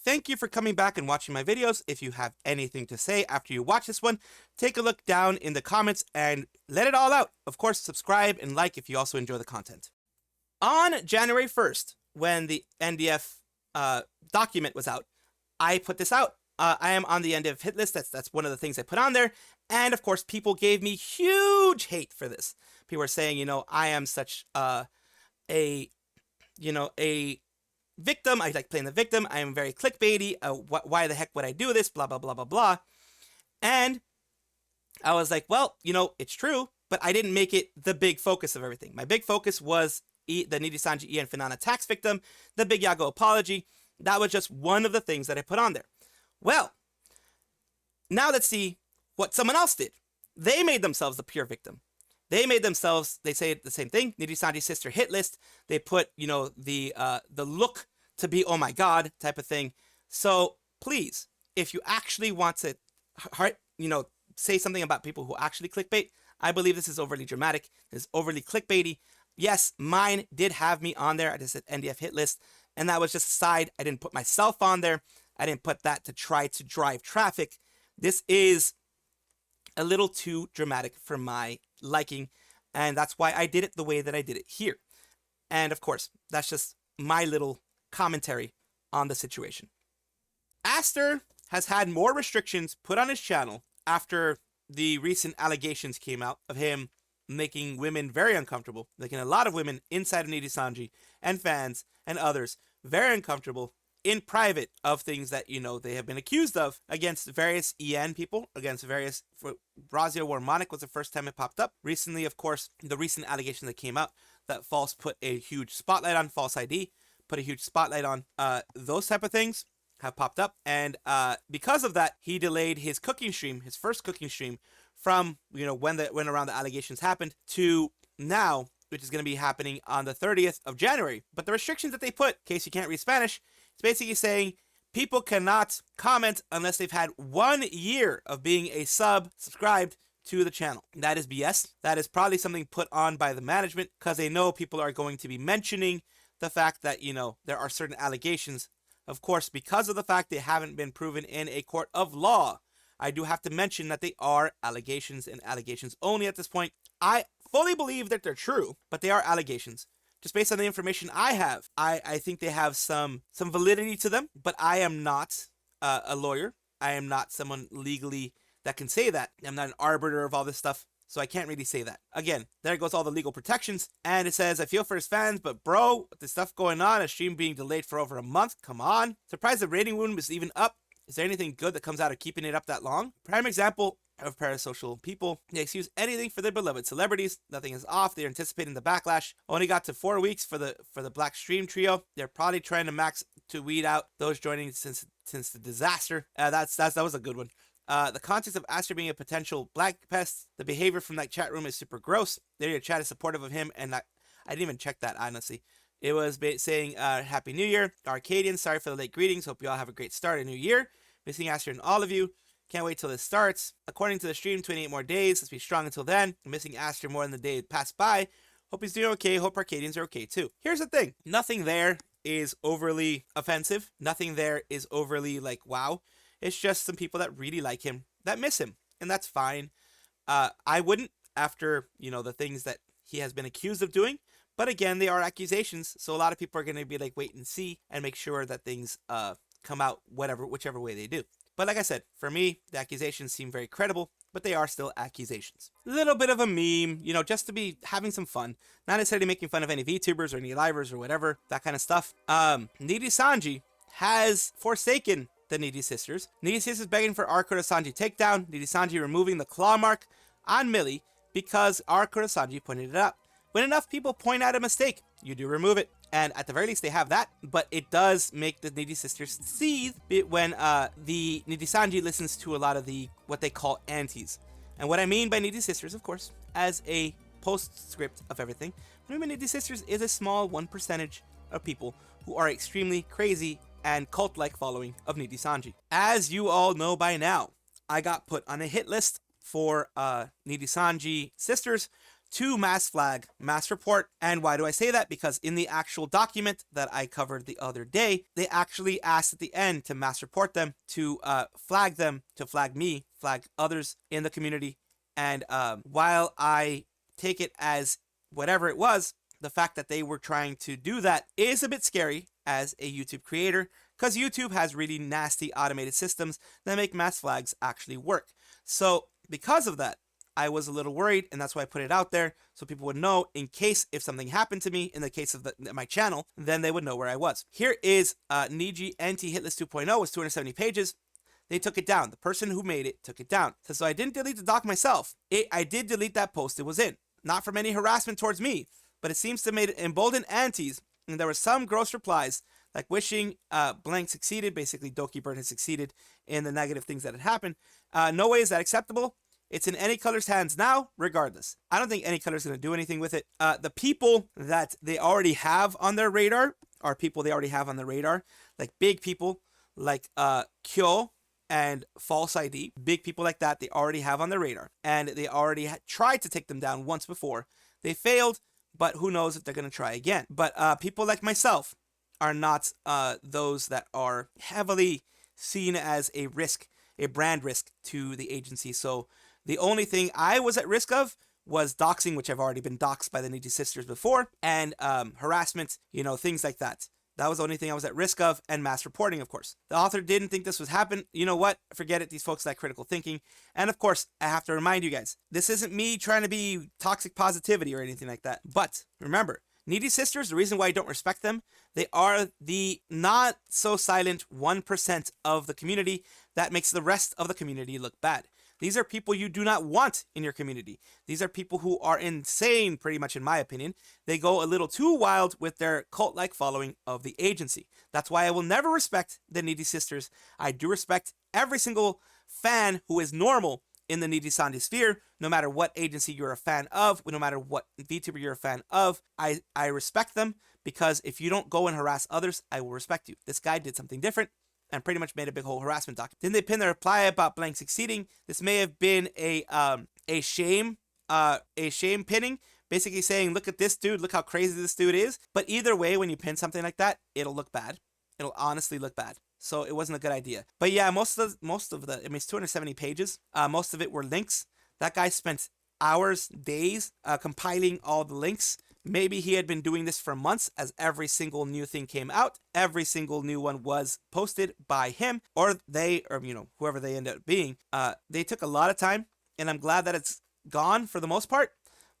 thank you for coming back and watching my videos. If you have anything to say after you watch this one, take a look down in the comments and let it all out. Of course, subscribe and like if you also enjoy the content. On January 1st, when the NDF document was out, I put this out. I am on the NDF hit list. That's one of the things I put on there. And of course, people gave me huge hate for this. People were saying, I am such a victim. I like playing the victim. I am very clickbaity. Why the heck would I do this? Blah, blah, blah, blah, blah. And I was like, well, it's true, but I didn't make it the big focus of everything. My big focus was the Nijisanji and Fauna tax victim, the Big Yago apology. That was just one of the things that I put on there. Well, now let's see what someone else did. They made themselves the pure victim. They say the same thing, Nijisanji sister hit list. They put, the look to be, oh my God, type of thing. So please, if you actually want to, say something about people who actually clickbait, I believe this is overly dramatic. This is overly clickbaity. Yes, mine did have me on there. I just said NDF hit list, and that was just a side. I didn't put myself on there. I didn't put that to try to drive traffic. This is a little too dramatic for my liking, and that's why I did it the way that I did it here. And of course, that's just my little commentary on the situation. Aster has had more restrictions put on his channel after the recent allegations came out of him making women very uncomfortable, making a lot of women inside of Nijisanji and fans and others very uncomfortable in private of things that, they have been accused of against various EN people, against various, Brazio Warmonic was the first time it popped up. Recently, of course, the recent allegation that came out that False put a huge spotlight on, FalseEyed, put a huge spotlight on, those type of things have popped up. And because of that, he delayed his cooking stream, his first cooking stream from, when around the allegations happened to now, which is going to be happening on the 30th of January. But the restrictions that they put, in case you can't read Spanish, it's basically saying people cannot comment unless they've had 1 year of being a subscribed to the channel. That is BS. That is probably something put on by the management because they know people are going to be mentioning the fact that, there are certain allegations. Of course, because of the fact they haven't been proven in a court of law, I do have to mention that they are allegations and allegations only at this point. I fully believe that they're true, but they are allegations. Just based on the information I have, I think they have some validity to them, but I am not a lawyer. I am not someone legally that can say that. I'm not an arbiter of all this stuff, so I can't really say that. Again, there goes all the legal protections, and it says, I feel for his fans, but bro, with the stuff going on, a stream being delayed for over a month, come on. Surprised the rating wound is even up. Is there anything good that comes out of keeping it up that long? Prime example of parasocial people. They excuse anything for their beloved celebrities. Nothing is off. They're anticipating the backlash. Only got to 4 weeks for the Black Stream trio. They're probably trying to weed out those joining since the disaster. That was a good one. The context of Aster being a potential black pest. The behavior from that chat room is super gross. Their chat is supportive of him, and I didn't even check that, honestly. It was saying, Happy New Year. Arcadians, sorry for the late greetings. Hope you all have a great start, a new year. Missing Aster and all of you. Can't wait till this starts. According to the stream, 28 more days. Let's be strong until then. I'm missing Aster more than the day passed by. Hope he's doing okay. Hope Arcadians are okay too. Here's the thing. Nothing there is overly offensive. Nothing there is overly wow. It's just some people that really like him, that miss him. And that's fine. I wouldn't after, the things that he has been accused of doing. But again, they are accusations. So a lot of people are going to be wait and see and make sure that things come out whichever way they do. But like I said, for me, the accusations seem very credible, but they are still accusations. A little bit of a meme, just to be having some fun. Not necessarily making fun of any VTubers or any livers or whatever, that kind of stuff. Nijisanji has forsaken the Nijisisters. Nijisisters begging for our Kurosanji takedown. Nijisanji removing the claw mark on Millie because our Kurosanji pointed it out. When enough people point out a mistake, you do remove it. And at the very least, they have that. But it does make the Nijisisters seethe when the Nijisanji listens to a lot of what they call antis. And what I mean by Nijisisters, of course, as a postscript of everything, what I mean by Nijisisters is a small 1% of people who are extremely crazy and cult-like following of Nijisanji. As you all know by now, I got put on a hit list for Nijisanji sisters to mass flag, mass report. And why do I say that? Because in the actual document that I covered the other day, they actually asked at the end to mass report them, to flag me, flag others in the community. And while I take it as whatever it was, the fact that they were trying to do that is a bit scary as a YouTube creator, because YouTube has really nasty automated systems that make mass flags actually work. So because of that, I was a little worried, and that's why I put it out there so people would know, in case if something happened to me in the case of my channel, then they would know where I was. Here is Nijisanji Hitlist 2.0, was 270 pages. They took it down. The person who made it took it down. So I didn't delete the doc myself. I did delete that post it was in. Not from any harassment towards me, but it seems to have made it emboldened antis, and there were some gross replies, like wishing blank succeeded. Basically, Doki Bird has succeeded in the negative things that had happened. No way is that acceptable. It's in any color's hands now, regardless. I don't think any color's going to do anything with it. The people that they already have on their radar are people they already have on their radar, like big people like Kyo and FalseEyed. Big people like that they already have on their radar, and they already tried to take them down once before. They failed, but who knows if they're going to try again. But people like myself are not those that are heavily seen as a risk, a brand risk to the agency. So the only thing I was at risk of was doxing, which I've already been doxed by the Nijisisters before, and harassment, things like that. That was the only thing I was at risk of, and mass reporting, of course. The author didn't think this would happen. You know what? Forget it. These folks lack critical thinking. And of course, I have to remind you guys, this isn't me trying to be toxic positivity or anything like that. But remember, Nijisisters, the reason why I don't respect them, they are the not so silent 1% of the community that makes the rest of the community look bad. These are people you do not want in your community. These are people who are insane, pretty much in my opinion. They go a little too wild with their cult-like following of the agency. That's why I will never respect the Nijisisters. I do respect every single fan who is normal in the Nijisanji sphere, no matter what agency you're a fan of, no matter what VTuber you're a fan of. I respect them, because if you don't go and harass others, I will respect you. This guy did something different and pretty much made a big whole harassment document. Then they pin their reply about blank succeeding. This may have been a shame pinning, basically saying, look at this dude, look how crazy this dude is. But either way, when you pin something like that, it'll look bad. It'll honestly look bad. So it wasn't a good idea. But yeah, most of the, it's 270 pages. Most of it were links. That guy spent hours, days, compiling all the links. Maybe he had been doing this for months, as every single new thing came out. Every single new one was posted by him, or they, or whoever they end up being. They took a lot of time, and I'm glad that it's gone for the most part.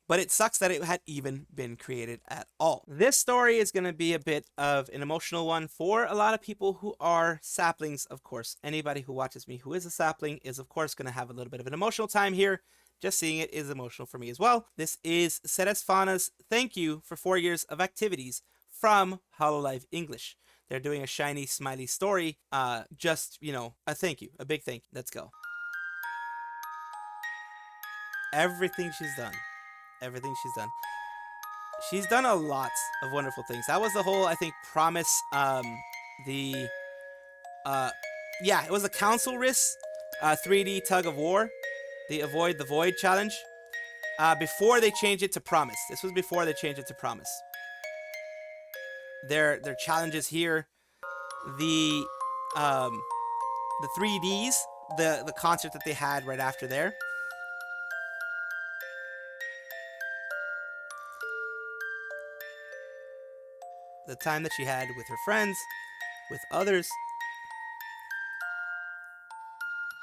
But it sucks that it had even been created at all. This story is going to be a bit of an emotional one for a lot of people who are saplings, of course. Anybody who watches me who is a sapling is, of course, going to have a little bit of an emotional time here. Just seeing it is emotional for me as well. This is Fauna's thank you for 4 years of activities from Hololive English. They're doing a shiny, smiley story. Just, a thank you. A big thank you. Let's go. Everything she's done. Everything she's done. She's done a lot of wonderful things. That was the whole, I think, promise. It was the council risk, 3D tug of war. The Avoid the Void challenge. Before they changed it to Promise. This was before they changed it to Promise. Their challenges here. The 3Ds. The concert that they had right after there. The time that she had with her friends, with others.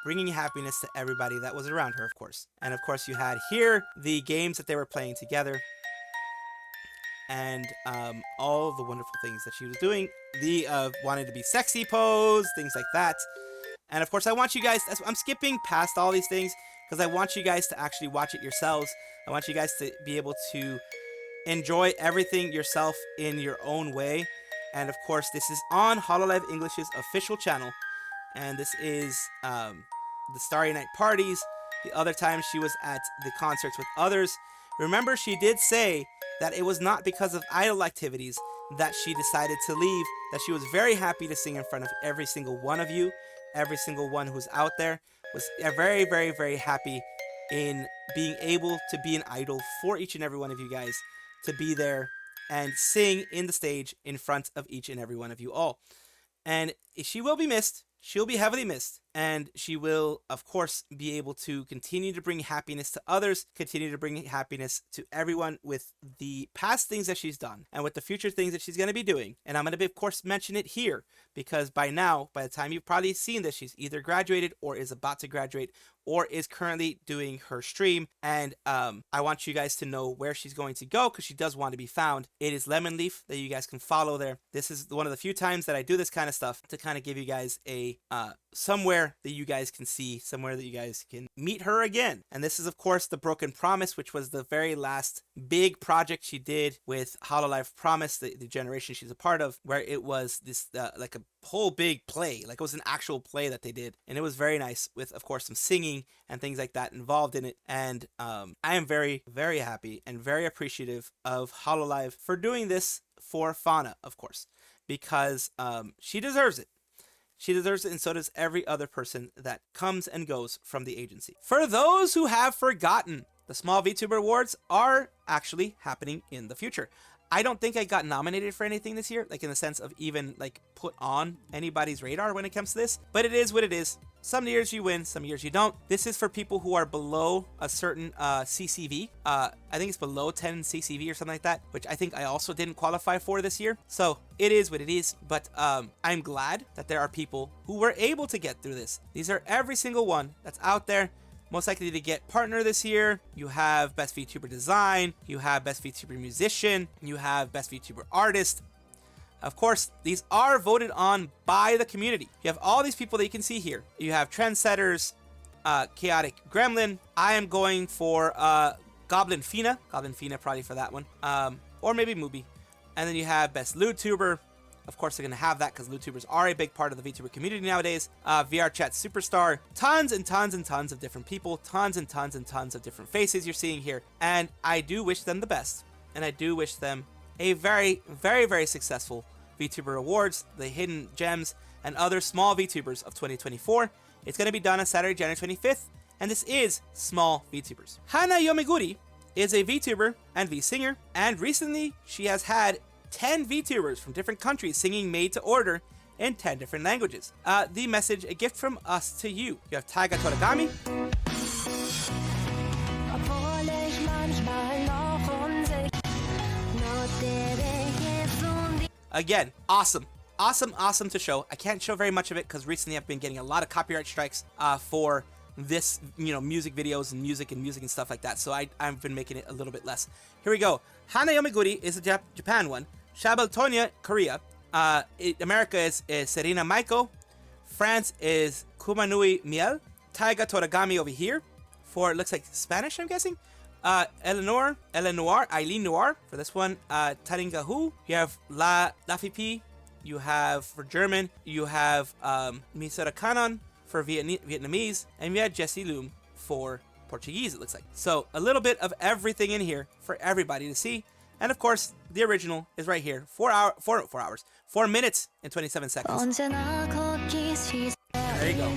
Bringing happiness to everybody that was around her, of course. And of course, you had here the games that they were playing together. And all the wonderful things that she was doing. The wanting to be sexy pose, things like that. And of course, I want you guys, I'm skipping past all these things because I want you guys to actually watch it yourselves. I want you guys to be able to enjoy everything yourself in your own way. And of course, this is on Hololive English's official channel. And this is the Starry Night parties, the other time she was at the concerts with others. Remember, she did say that it was not because of idol activities that she decided to leave, that she was very happy to sing in front of every single one of you, every single one who's out there, was very, very, very happy in being able to be an idol for each and every one of you guys, to be there and sing in the stage in front of each and every one of you all. And she will be missed. She'll be heavily missed. And she will, of course, be able to continue to bring happiness to others, continue to bring happiness to everyone with the past things that she's done and with the future things that she's going to be doing. And I'm going to be, of course, mention it here because by now, by the time you've probably seen this, she's either graduated or is about to graduate or is currently doing her stream. And I want you guys to know where she's going to go because she does want to be found. It is Lemon Leaf that you guys can follow there. This is one of the few times that I do this kind of stuff to kind of give you guys a somewhere that you guys can see, somewhere that you guys can meet her again. And this is, of course, The Broken Promise, which was the very last big project she did with Hololive Promise, the generation she's a part of, where it was this like a whole big play, like it was an actual play that they did. And it was very nice with, of course, some singing and things like that involved in it. And I am very, very happy and very appreciative of Hololive for doing this for Fauna, of course, because she deserves it. She deserves it, and so does every other person that comes and goes from the agency. For those who have forgotten, the Small VTuber Awards are actually happening in the future. I don't think I got nominated for anything this year, like in the sense of even like put on anybody's radar when it comes to this, but it is what it is. Some years you win, some years you don't. This is for people who are below a certain CCV. I think it's below 10 CCV or something like that, which I think I also didn't qualify for this year. So it is what it is, but I'm glad that there are people who were able to get through this. These are every single one that's out there. Most likely to get partner this year. You have Best VTuber Design, you have Best VTuber Musician, you have Best VTuber Artist. Of course, these are voted on by the community. You have all these people that you can see here. You have Trendsetters, Chaotic Gremlin. I am going for Goblin Fina probably for that one. Or maybe Mubi. And then you have Best Lewtuber. Of course, they're going to have that because Lewtubers are a big part of the VTuber community nowadays. VR Chat Superstar. Tons and tons and tons of different people. Tons and tons and tons of different faces you're seeing here. And I do wish them the best. And I do wish them a very, very, very successful VTuber Awards, the Hidden Gems, and other small VTubers of 2024. It's going to be done on Saturday, January 25th. And this is Small VTubers. Hana Yomeguri is a VTuber and V-singer. And recently, she has had 10 VTubers from different countries singing Made to Order in 10 different languages. The message, a gift from us to you. You have Taiga Toragami. Again, awesome. Awesome to show. I can't show very much of it because recently I've been getting a lot of copyright strikes for this, music videos and music and stuff like that. So I've been making it a little bit less. Here we go. Hana Yomeguri is a Japan one. Shabeltonia, Korea. America is Serena Maiko. France is Kumanui Miel. Taiga Toragami over here for, it looks like Spanish, I'm guessing. Eileen Noir for this one. Taringa Hu. You have Lafipi. You have for German. You have Misora Kanon for Vietnamese. And we have Jessie Loom for Portuguese, it looks like. So a little bit of everything in here for everybody to see. And of course, the original is right here. 4 minutes and 27 seconds. There you go.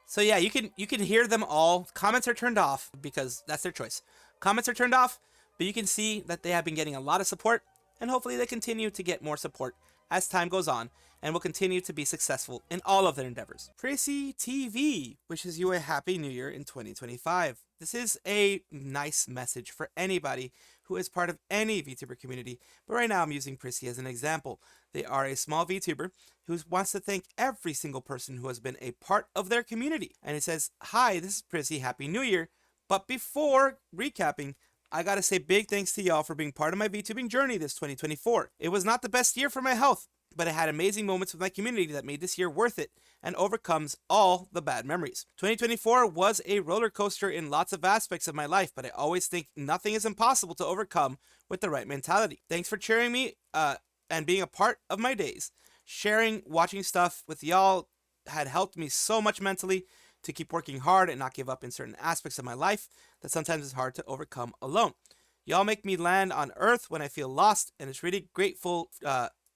So yeah, you can hear them all. Comments are turned off because that's their choice. Comments are turned off, but you can see that they have been getting a lot of support, and hopefully they continue to get more support as time goes on, and will continue to be successful in all of their endeavors. PrisciTV wishes you a happy new year in 2025. This is a nice message for anybody who is part of any VTuber community, but right now I'm using Prisci as an example. They are a small VTuber who wants to thank every single person who has been a part of their community. And it says, "Hi, this is Prisci, happy new year. But before recapping, I gotta say big thanks to y'all for being part of my VTubing journey this 2024. It was not the best year for my health, but I had amazing moments with my community that made this year worth it and overcomes all the bad memories. 2024 was a roller coaster in lots of aspects of my life, but I always think nothing is impossible to overcome with the right mentality. Thanks for cheering me and being a part of my days. Sharing, watching stuff with y'all had helped me so much mentally to keep working hard and not give up in certain aspects of my life that sometimes is hard to overcome alone. Y'all make me land on earth when I feel lost, and it's really grateful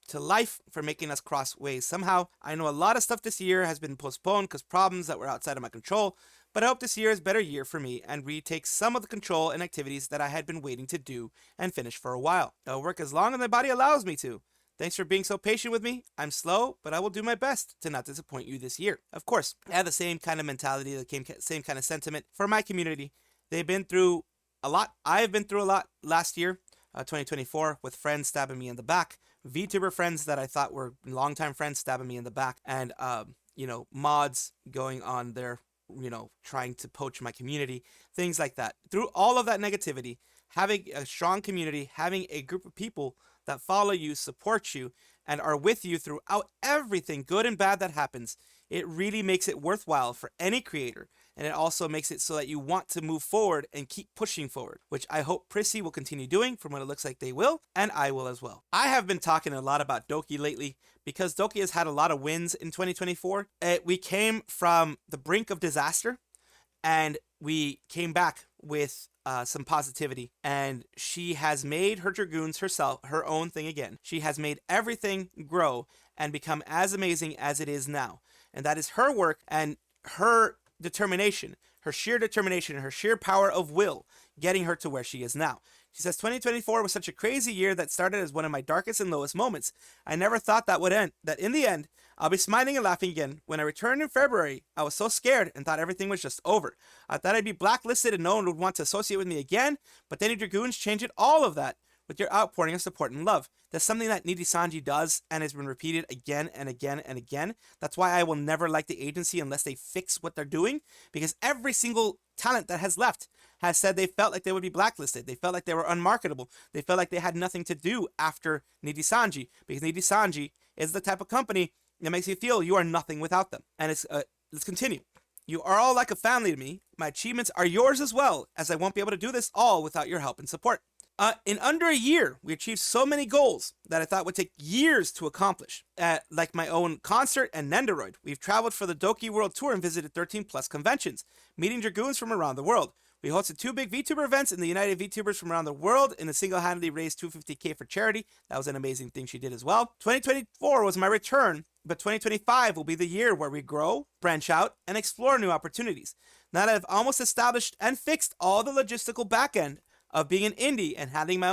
to life for making us cross ways somehow. I know a lot of stuff this year has been postponed because problems that were outside of my control, but I hope this year is a better year for me and retakes some of the control and activities that I had been waiting to do and finish for a while. I'll work as long as my body allows me to. Thanks for being so patient with me. I'm slow, but I will do my best to not disappoint you this year. Of course, I have the same kind of mentality, the same kind of sentiment for my community. They've been through a lot. I've been through a lot last year, 2024, with friends stabbing me in the back, VTuber friends that I thought were longtime friends stabbing me in the back, and, mods going on there, trying to poach my community, things like that. Through all of that negativity, having a strong community, having a group of people that follow you, support you, and are with you throughout everything, good and bad, that happens, it really makes it worthwhile for any creator. And it also makes it so that you want to move forward and keep pushing forward, which I hope Prisci will continue doing, from what it looks like they will, and I will as well. I have been talking a lot about Doki lately because Doki has had a lot of wins in 2024. We came from the brink of disaster, and we came back with some positivity, and she has made her Dragoons herself her own thing again. She has made everything grow and become as amazing as it is now, and that is her work and her determination, her sheer power of will, getting her to where she is now. She says, 2024 was such a crazy year that started as one of my darkest and lowest moments. I never thought that would end, that in the end, I'll be smiling and laughing again. When I returned in February, I was so scared and thought everything was just over. I thought I'd be blacklisted and no one would want to associate with me again, but then you Dragoons changed all of that with your outpouring of support and love. That's something that Nijisanji does and has been repeated again and again and again. That's why I will never like the agency unless they fix what they're doing, because every single talent that has left has said they felt like they would be blacklisted. They felt like they were unmarketable. They felt like they had nothing to do after Nijisanji, because Nijisanji is the type of company that makes you feel you are nothing without them. And let's continue. You are all like a family to me. My achievements are yours as well, as I won't be able to do this all without your help and support. In under a year, we achieved so many goals that I thought would take years to accomplish, like my own concert and Nendoroid. We've traveled for the Doki World Tour and visited 13 plus conventions, meeting Dragoons from around the world. We hosted 2 big VTuber events in the United VTubers from around the world and single-handedly raised $250K for charity. That was an amazing thing she did as well. 2024 was my return, but 2025 will be the year where we grow, branch out, and explore new opportunities. Now that I've almost established and fixed all the logistical back end of being an indie and handling my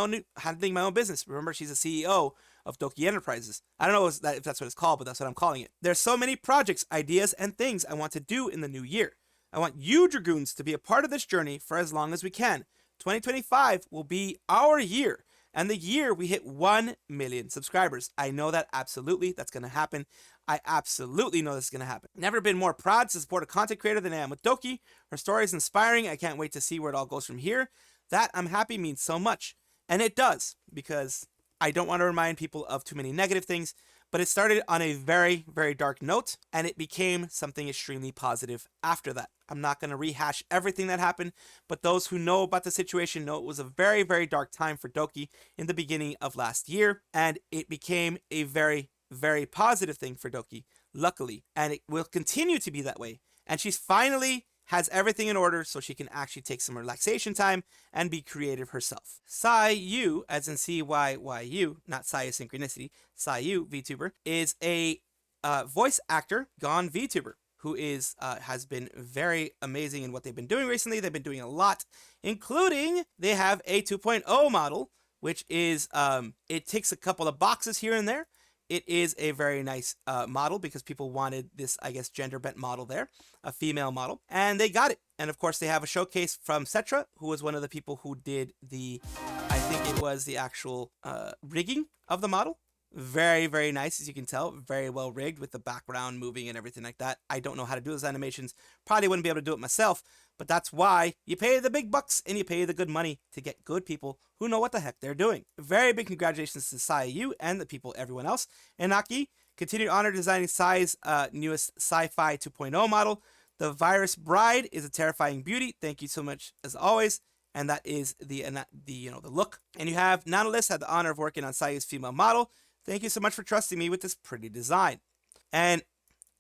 own business. Remember, she's a CEO of Doki Enterprises. I don't know if that's what it's called, but that's what I'm calling it. There's so many projects, ideas, and things I want to do in the new year. I want you Dragoons to be a part of this journey for as long as we can. 2025 will be our year, and the year we hit 1 million subscribers. I know that absolutely that's going to happen. I absolutely know this is going to happen. Never been more proud to support a content creator than I am with Doki. Her story is inspiring. I can't wait to see where it all goes from here. That, I'm happy, means so much. And it does, because I don't want to remind people of too many negative things, but it started on a very, very dark note, and it became something extremely positive after that. I'm not going to rehash everything that happened, but those who know about the situation know it was a very, very dark time for Doki in the beginning of last year, and it became a very, very positive thing for Doki, luckily, and it will continue to be that way. And she's finally has everything in order so she can actually take some relaxation time and be creative herself. CyYu, as in CYYU, not Cy Synchronicity, CyYu VTuber, is a voice actor gone VTuber who has been very amazing in what they've been doing recently. They've been doing a lot, including they have a 2.0 model, which is, it ticks a couple of boxes here and there. It is a very nice model because people wanted this, I guess, gender-bent model there, a female model, and they got it. And of course, they have a showcase from Cetra, who was one of the people who did I think it was the actual rigging of the model. Very, very nice, as you can tell. Very well rigged with the background moving and everything like that. I don't know how to do those animations. Probably wouldn't be able to do it myself, but that's why you pay the big bucks and you pay the good money to get good people who know what the heck they're doing. Very big congratulations to CyYu and the people, everyone else. And Naki, continued honor designing Cy's newest Sci-Fi 2.0 model. The Virus Bride is a terrifying beauty. Thank you so much, as always. And that is the look. And you have Nautilus, had the honor of working on Cy's female model. Thank you so much for trusting me with this pretty design. And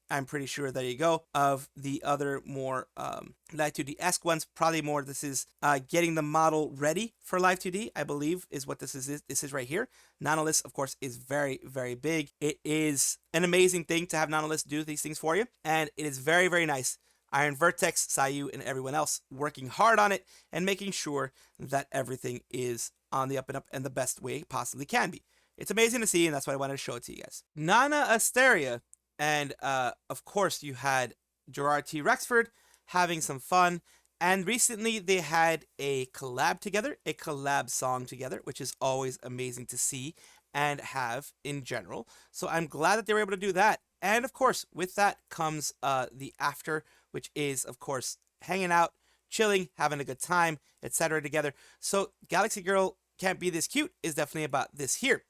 I'm pretty sure, there you go, of the other more Live 2D-esque ones. Probably more, this is getting the model ready for Live 2D, I believe, is what this is. This is right here. Nanolist, of course, is very, very big. It is an amazing thing to have Nanolist do these things for you, and it is very, very nice. Iron Vertex, CyYu, and everyone else working hard on it and making sure that everything is on the up and up and the best way it possibly can be. It's amazing to see, and that's why I wanted to show it to you guys. Nana Asteria, and of course you had Jurard T. Rexford having some fun, and recently they had a collab together, a collab song together, which is always amazing to see and have in general. So I'm glad that they were able to do that. And of course, with that comes the after, which is, of course, hanging out, chilling, having a good time, etc. together. So Galaxy Girl Can't Be This Cute is definitely about this here.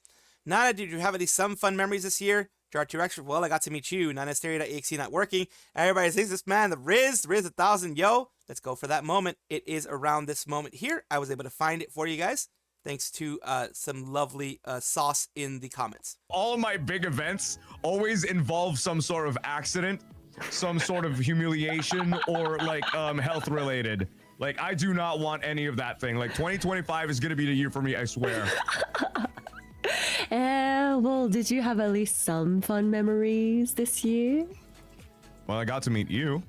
Nana, did you have at least some fun memories this year? Jurard T. Rexford, well, I got to meet you. Nana Asteria.exe not working. Everybody thinks this man, the rizzed 1,000, yo. Let's go for that moment. It is around this moment here. I was able to find it for you guys, thanks to some lovely sauce in the comments. All of my big events always involve some sort of accident, some sort of humiliation, or like health related. Like, I do not want any of that thing. Like, 2025 is gonna be the year for me, I swear. Well, did you have at least some fun memories this year? Well, I got to meet you.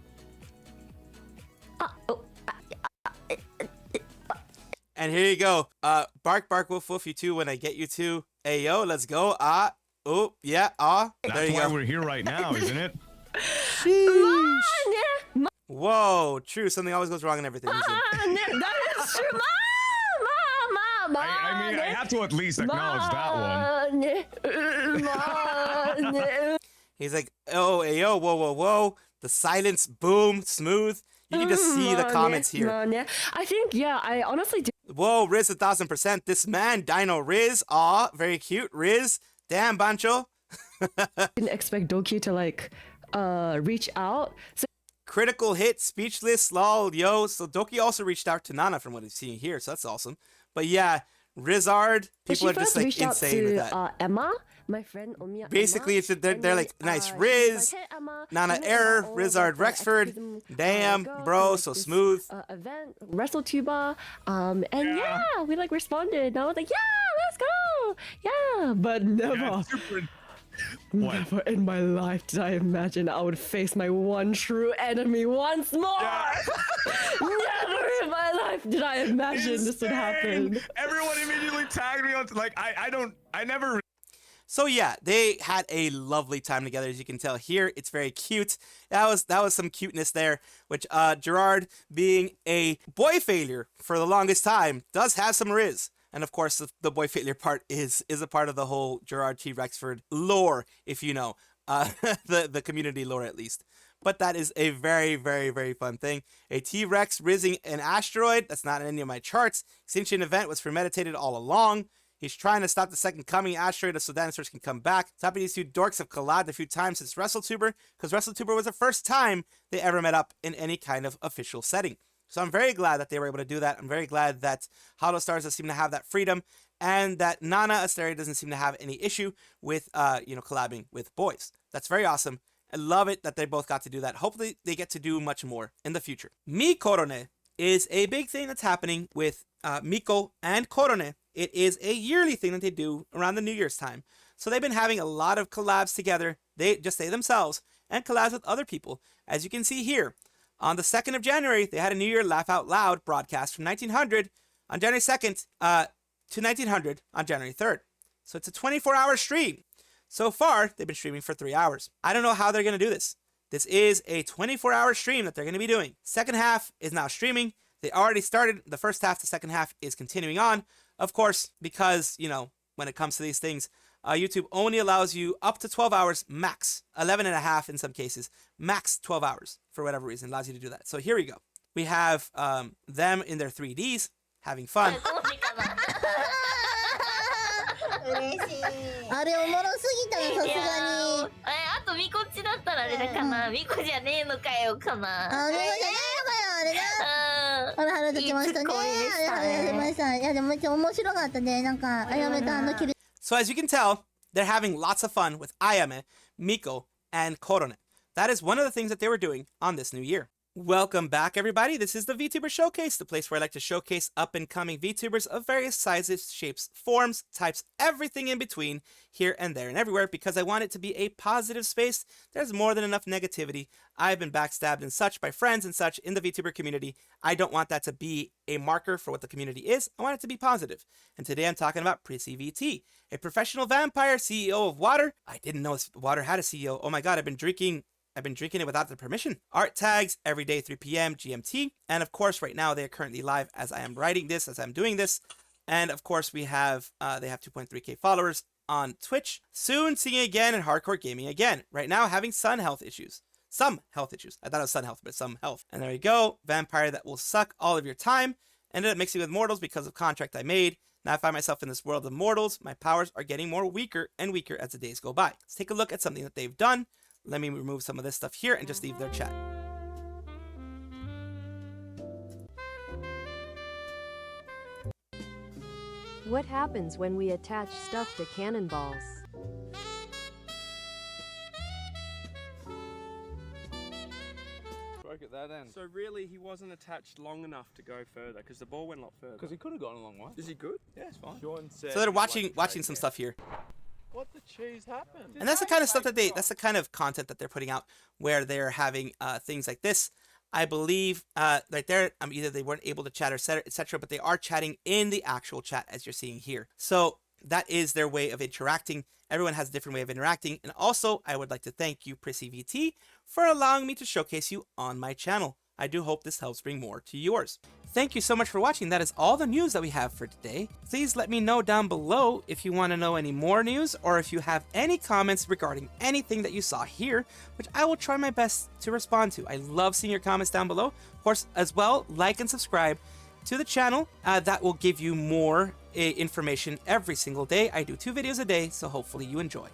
And here you go. Bark, bark, woof, woof, you too when I get you to. Hey, yo, let's go. Oh, yeah, there you That's why go. we're here right now, isn't it? Whoa, true. Something always goes wrong in everything. That is true. I mean, I have to at least acknowledge that one. He's like, oh, hey, yo, whoa, whoa, whoa. The silence, boom, smooth. You can just see the comments here. I think, yeah, I honestly do. Whoa, Riz 1,000%. This man, Dino Riz. Aw, very cute. Riz. Damn, Bancho. Didn't expect Doki to like reach out. So Critical hit, speechless, lol, yo. So Doki also reached out to Nana from what he's seeing here, so that's awesome. But yeah, Rizzard, people are just like insane with that. Emma, my friend Omiya. Basically, it's they're like, nice Riz, like, hey, Emma, Nana Error, Rizzard Rexford. Damn, bro, so smooth. Event, WrestleTuber, and yeah, we like responded. And I was like, yeah, let's go, yeah, but never. Never in my life did I imagine I would face my one true enemy once more. Never in my life did I imagine this would happen. Everyone immediately tagged me on, like, I never. So yeah, they had a lovely time together, as you can tell here. It's very cute. That was some cuteness there, which Jurard, being a boy failure for the longest time, does have some riz. And of course, the boy failure part is a part of the whole Jurard T. Rexford lore, if you know, the community lore at least. But that is a very, very, very fun thing. A T-Rex rizzing an asteroid. That's not in any of my charts. Extinction event was premeditated all along. He's trying to stop the second coming asteroid so dinosaurs can come back. It's happy these two dorks have collabed a few times since WrestleTuber, because WrestleTuber was the first time they ever met up in any kind of official setting. So I'm very glad that they were able to do that. I'm very glad that Holostars doesn't seem to have that freedom, and that Nana Asteria doesn't seem to have any issue with, collabing with boys. That's very awesome. I love it that they both got to do that. Hopefully they get to do much more in the future. Mikorone is a big thing that's happening with Miko and Korone. It is a yearly thing that they do around the New Year's time. So they've been having a lot of collabs together. They themselves, and collabs with other people. As you can see here, on the 2nd of January, they had a New Year Laugh Out Loud broadcast from 1900 on January 2nd to 1900 on January 3rd. So it's a 24-hour stream. So far, they've been streaming for 3 hours. I don't know how they're going to do this. This is a 24-hour stream that they're going to be doing. Second half is now streaming. They already started. The first half, the second half is continuing on. Of course, because, when it comes to these things, YouTube only allows you up to 12 hours max, 11 and a half in some cases, max 12 hours for whatever reason, allows you to do that. So here we go. We have them in their 3Ds having fun. あれおもろすぎたな、さすがに。あとミコっちだったらあれだかな、ミコじゃねえのかよかな。あ、ミコじゃねえのかよ、あれな。ほら、腹立ちましたね。あれ腹立ちました。いや、でもめっちゃ面白かったね。なんか、あやめたキル。 So as you can tell, they're having lots of fun with Ayame, Miko, and Korone. that is one of the things that they were doing on this new year. Welcome back, everybody. This is the VTuber Showcase, the place where I like to showcase up-and-coming VTubers of various sizes, shapes, forms, types, everything in between, here and there and everywhere, because I want it to be a positive space. There's more than enough negativity. I've been backstabbed and such by friends and such in the VTuber community. I don't want that to be a marker for what the community is. I want it to be positive. And today I'm talking about PrisciVT, a professional vampire CEO of Water. I didn't know Water had a CEO. Oh my god, I've been drinking it without the permission. Art tags every day 3 p.m. GMT. And of course, right now they are currently live as I am writing this, as I'm doing this. And of course, they have 2.3k followers on Twitch. Soon singing again and hardcore gaming again. Right now having some health issues. I thought it was sun health, but some health. And there you go. Vampire that will suck all of your time. Ended up mixing with mortals because of contract I made. Now I find myself in this world of mortals. My powers are getting weaker and weaker as the days go by. Let's take a look at something that they've done. Let me remove some of this stuff here and just leave their chat. What happens when we attach stuff to cannonballs? Broke at that end. So really, he wasn't attached long enough to go further because the ball went a lot further. Because he could have gone a long way. Is he good? Yeah, it's fine. Sean said So they're he'd watching like to some trade stuff here. What the cheese happened? And that's the kind of stuff that that's the kind of content that they're putting out, where they're having things like this. I believe right there, either they weren't able to chat or etc., but they are chatting in the actual chat as you're seeing here. So that is their way of interacting. Everyone has a different way of interacting. And also, I would like to thank you, PrisciVT, for allowing me to showcase you on my channel. I do hope this helps bring more to yours. Thank you so much for watching. That is all the news that we have for today. Please let me know down below if you want to know any more news or if you have any comments regarding anything that you saw here, which I will try my best to respond to. I love seeing your comments down below. Of course, as well, like and subscribe to the channel. That will give you more information every single day. I do 2 videos a day, so hopefully you enjoy.